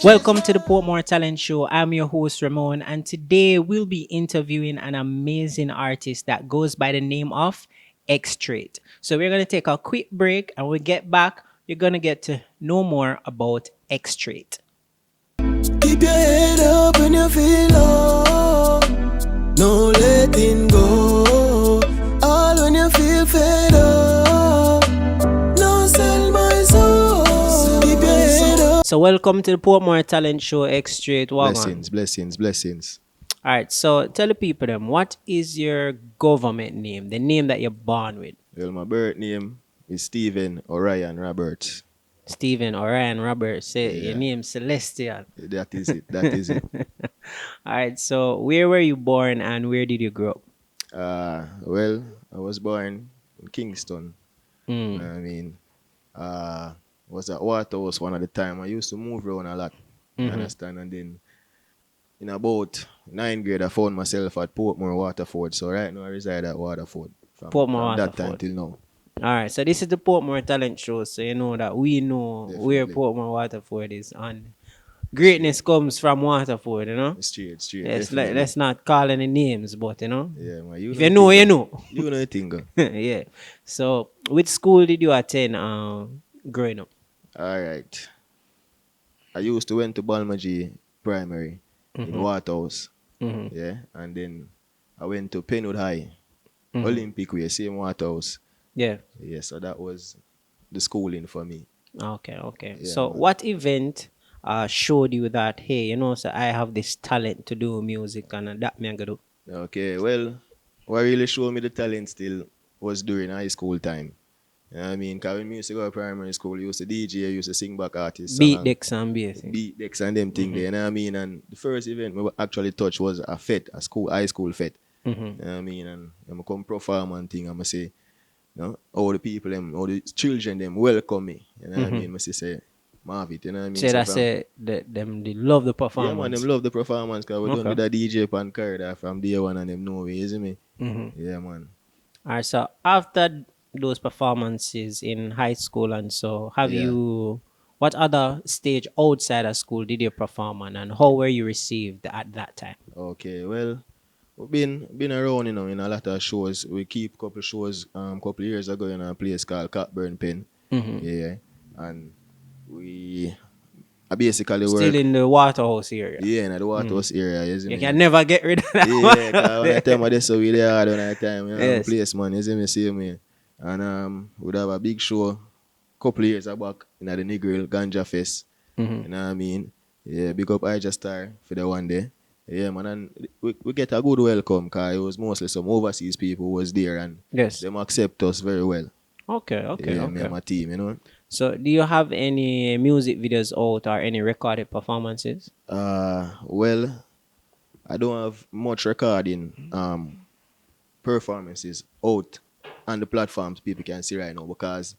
Welcome to the Portmore Talent Show. I'm your host, Ramon, and today we'll be interviewing an amazing artist that goes by the name of Xtrait. So we're going to take a quick break, and when we get back, you're going to get to know more about Xtrait. Keep your head up when you feel low. No letting go. All when you feel fed up. No sell my soul. Keep your head up. So welcome to the Portmore Talent Show, Xtrait. Blessings. All right, so tell the people them, what is your government name, the name that you're born with? Well, my birth name is Stephen Orion Roberts. Stephen Orion Roberts. Say Yeah. your name Celestial. That is it. All right, so where were you born and where did you grow up? Well, I was born in Kingston. Mm. I mean, was at Waterhouse one at the time. I used to move around a lot. You understand? And then in about 9th grade, I found myself at Portmore, Waterford. So right now I reside at Waterford. From that time till now. All right, so this is the Portmore Talent Show, so you know that we know where Definitely. Portmore Waterford is, and greatness comes from Waterford, you know. Straight. Yes, Definitely. let's not call any names, but you know, Yeah, man. if you know, you know. You know the thing. Yeah. So, which school did you attend growing up? All right. I used to went to Balmaji Primary in Waterhouse. Mm-hmm. Yeah. And then I went to Penwood High, Mm-hmm. Olympic Way, same Waterhouse. Yeah. Yeah, so that was the schooling for me. Okay. Yeah, So, man. what event showed you that, hey, you know, so I have this talent to do music and that me I gonna do? Okay, well, what really showed me the talent still was during high school time. You know what I mean? Because when we used to go to primary school, you used to DJ, used to sing back artists. Beat decks and bass. Beat decks and them thing there, you know what I mean? And the first event we actually touched was a fete, high school fete. Mm-hmm. You know what I mean? And I'm come perform and thing, I'm say, you know, all the people, all the children, them welcome me. You know what I mean? I say, Marvit, you know what I mean? Say that they love the Yeah, performance. man, them love the performance because we done Okay. with a DJ pan corridor from day one and them know me, you see me? Mm-hmm. Yeah, man. All right, so after those performances in high school and so, Yeah. what other stage outside of school did you perform on, and how were you received at that time? Okay, well, we've been around, you know, in a lot of shows. We keep couple shows couple years ago in a place called Cockburn Pen. Mm-hmm. Yeah. And we basically Still work in the Waterhouse area. in the Waterhouse area, you see You me? can never get rid of that. Yeah, because when I tell my this so we there hard when I time, you know, Yes. place man, you see me, same way. And we'd have a big show couple years back in the Negril Ganja Fest. Mhm. You know what I mean? Yeah, big up I just star for the one day. Yeah, man, and we get a good welcome because it was mostly some overseas people who was there and Yes. them accept us very well. Okay. Yeah, me and my team, you know. So, do you have any music videos out or any recorded performances? Well, I don't have much recording performances out on the platforms people can see right now because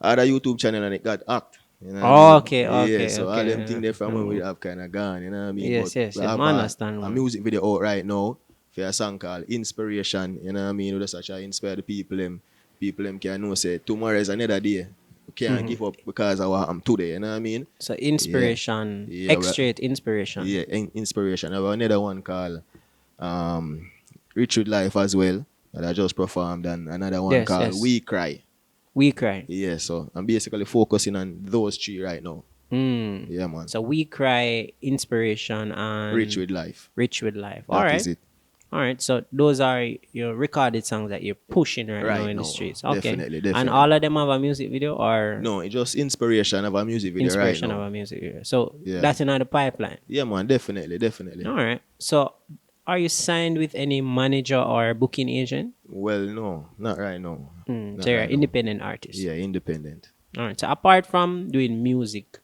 I had a YouTube channel and it got hacked. You know what I mean? Okay, Yeah, so all them things there from when we have kind of gone, you know what I mean? Yes, But we I have understand. a Man. music video out right now for a song called Inspiration, you know what I mean? We just try to inspire the people them. People them can know say tomorrow is another day. We can't give up because of what I'm today, you know what I mean? So, inspiration, Yeah, Xtrait inspiration. Yeah, Inspiration. I have another one called Rich with Life as well that I just performed, and another one Yes, called yes. We Cry. We Cry. Yeah, so I'm basically focusing on those three right now. Mm. Yeah, man. So, We Cry, inspiration, and Rich with Life. Rich with Life. That All right. is it. All right, so those are your recorded songs that you're pushing right now Right in the now. streets. Okay. Definitely. And all of them have a music video or No, it's just inspiration of a music video inspiration right of now. a music video. So Yeah. that's in the pipeline. Yeah, man, definitely. All right. So are you signed with any manager or booking agent? Well, no, not right now. Not So you're right an now. independent artist. Yeah, independent. All right. So apart from doing music,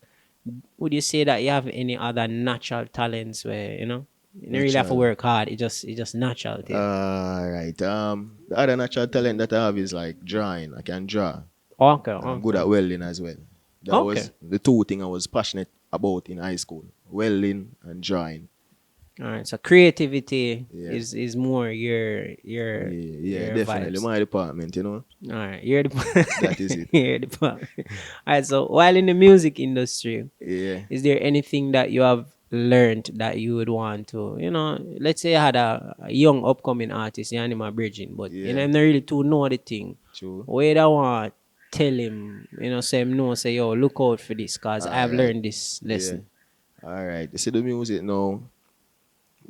would you say that you have any other natural talents where, you know, you don't really have to Natural. work hard. It's just natural to you? Right. The other natural talent that I have is like drawing. I can draw. Okay. I'm good at welding as well. That Okay. was the two things I was passionate about in high school. Welding and drawing. All right. So creativity Yeah. is more Yeah, your definitely. vibes. My department, you know. All right. You're That is the it. you're the part. All right. So while in the music industry, Yeah. is there anything that you have learned that you would want to, let's say I had a young upcoming artist, Yanima Bridging, but Yeah. I'm not really too know the thing. True. Where I want tell him, say him no, say yo, look out for this, cause All I've right. learned this Yeah. lesson. All right. You see the music now.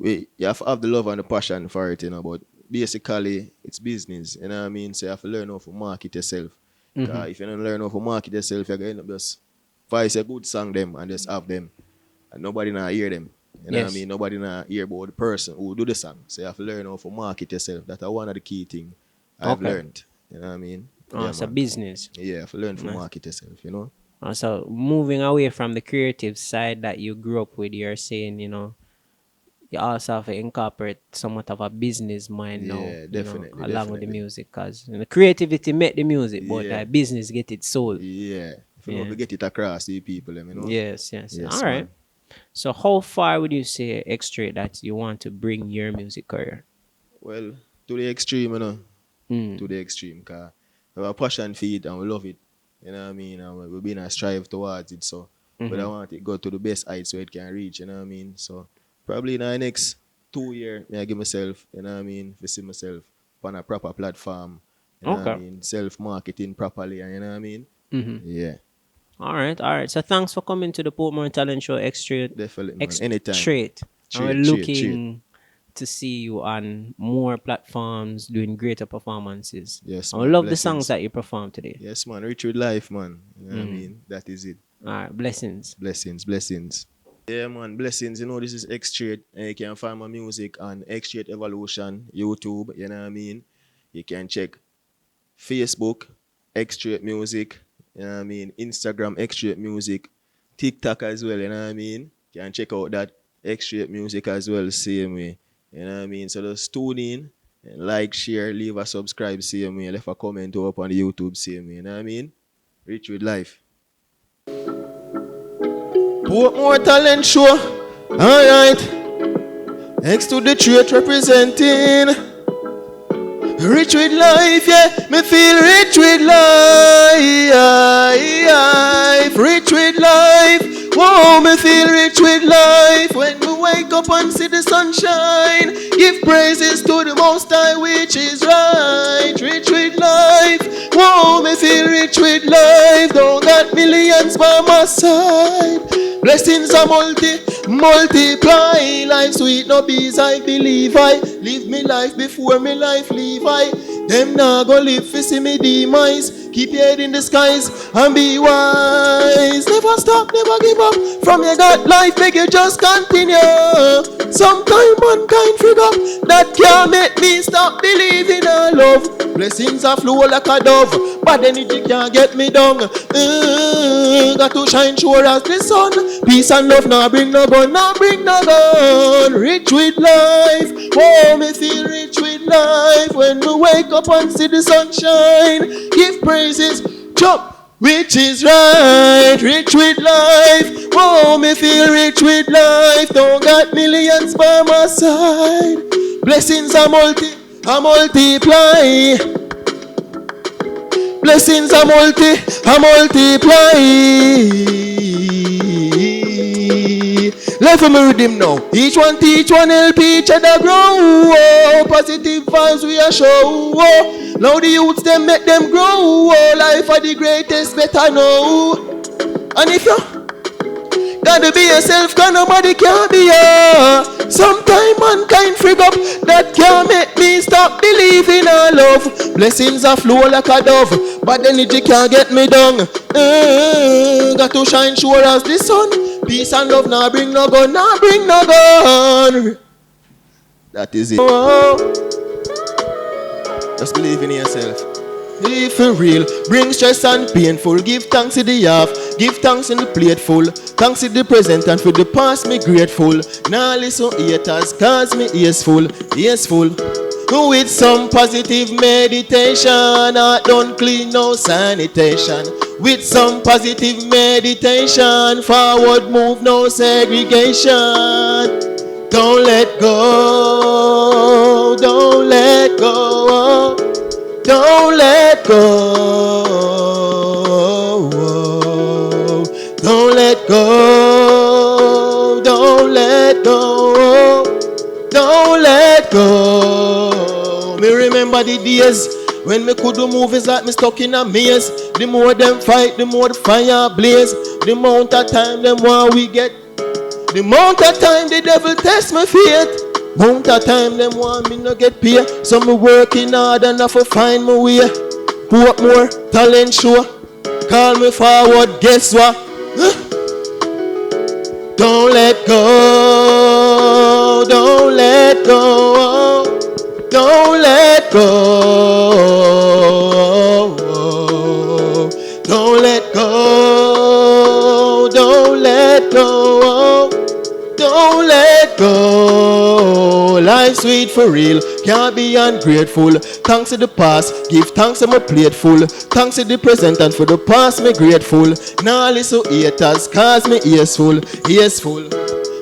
You have to have the love and the passion for it, you know. But basically, it's business. You know what I mean? So you have to learn how to market yourself. Mm-hmm. Cause if you don't learn how to market yourself, you're gonna end up just voice a good song them and just have them, and nobody not hear them. You know what I Yes. mean? Nobody not hear about the person who do the song. So you have to learn how to market yourself. That's one of the key thing I've Okay. learned. You know what I mean? Oh, Yeah, it's a man. business. Yeah, you have to learn to Nice. market yourself. You know? So moving away from the creative side that you grew up with, you're saying, you also have to incorporate somewhat of a business mind now, Yeah, definitely, along with the definitely. music, because the creativity make the music, but Yeah, the business get it sold. yeah. If you know, Yeah. we get it across to the people, you know. Yes, yes. All Yes, right. man. So how far would you say Xtrait that you want to bring your music career? Well, to the extreme, you know. To Mm. the extreme, cause we have a passion for it and we love it. You know what I mean? And we've been a strive towards it. So, but I Mm-hmm. want it go to the best heights where it can reach. You know what I mean? So, probably in the next 2 years, I give myself. You know what I mean? To see myself on a proper platform. You know what I Okay. mean? Self marketing properly. And you know what I mean? Mm-hmm. Yeah, All right, all right. So thanks for coming to the Portmore Talent Show, definitely, man. Anytime. Xtrait. And we're Trade. looking to see you on more platforms doing greater performances. Yes, And we man. love the songs Blessings. that you perform today. Yes, man. Rich with life, man. You know what I Mm. mean? That is it. All right, blessings. Blessings, blessings. Yeah, man, blessings. You know, this is Xtrait. And you can find my music on Xtrait Evolution, YouTube. You know what I mean? You can check Facebook, Xtrait Music. You know what I mean? Instagram, Xtrait Music. TikTok as well. You know what I mean? You can check out that Xtrait Music as well, same way. You know what I mean? So just tune in, and like, share, leave a subscribe, same way. Leave a comment up on the YouTube, same way. You know what I mean? Rich with life. Portmore Talent Show. Alright. Next to the trait representing. Rich with life, yeah. Me feel rich with life. Rich with life. Whoa, me feel rich with life. When we wake up and see the sunshine, give praises to the Most High, which is right. Rich with life. Whoa, me feel rich with life. Don't got millions by my side. Blessings are multiply. Life sweet, no bees, I believe I live me life before me life leave I. Them nah go live fi see me demise. Keep your head in the skies and be wise. Never stop, never give up. From your God life, make you just continue. Sometime mankind figure that can't make me stop believing in love. Blessings are flow like a dove, bad energy can't get me down. Got to shine sure as the sun. Peace and love now bring no gun, now bring no gun. Rich with life, oh me feel rich with life. When we wake up and see the sunshine, give praises, jump, which is right. Rich with life, oh me feel rich with life. Don't got millions by my side. Blessings are multiply. Blessings are multiply. Let me read them now. Each one teach, one help each other grow. Oh, positive vibes we are show. Oh, now the youths them make them grow. Oh, life are the greatest, better know. And if you gotta be yourself, cause nobody can be you. Sometime mankind frig up that can't make me stop believing in love. Blessings are flow like a dove, but energy can't get me down. Got to shine sure as the sun. Peace and love now bring no gun, now bring no gun. That is it. Oh, just believe in yourself. Live for real, bring stress and painful. Give thanks to the half, give thanks in the plate full. Thanks to the present and for the past, me grateful. Now listen haters, cause me ears full, ears full. With some positive meditation, I don't clean no sanitation. With some positive meditation, forward move no segregation. Don't let go. Don't let go. Don't let go. Don't let go. Don't let go. Don't let go. Me remember the days when me could do movies like me stuck in a maze. The more them fight, the more the fire blaze. The amount of time them want we get. The amount of time the devil test my faith. Amount of time them want me no get paid. So me working hard enough to find my way. Portmore talent show. Call me forward, guess what? Don't let go. Don't let go. Don't let go. Don't let go. Don't let go. Don't let go. Life sweet for real. Can't be ungrateful. Thanks to the past. Give thanks to my plate full. Thanks to the present and for the past me grateful. Now listen haters cause me ears full. Ears full.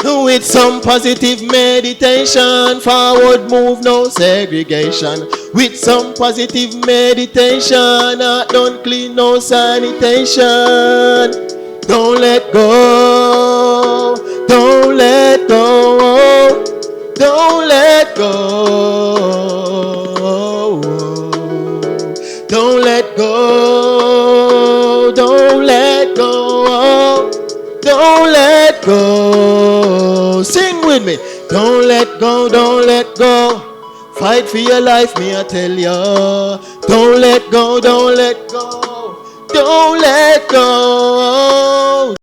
With some positive meditation, forward move, no segregation. With some positive meditation, don't clean, no sanitation. Don't let go. Don't let go. Don't let go. Don't let go. Don't let go. Don't let go. Sing with me. Don't let go. Don't let go. Fight for your life, me I tell ya. Don't let go. Don't let go. Don't let go.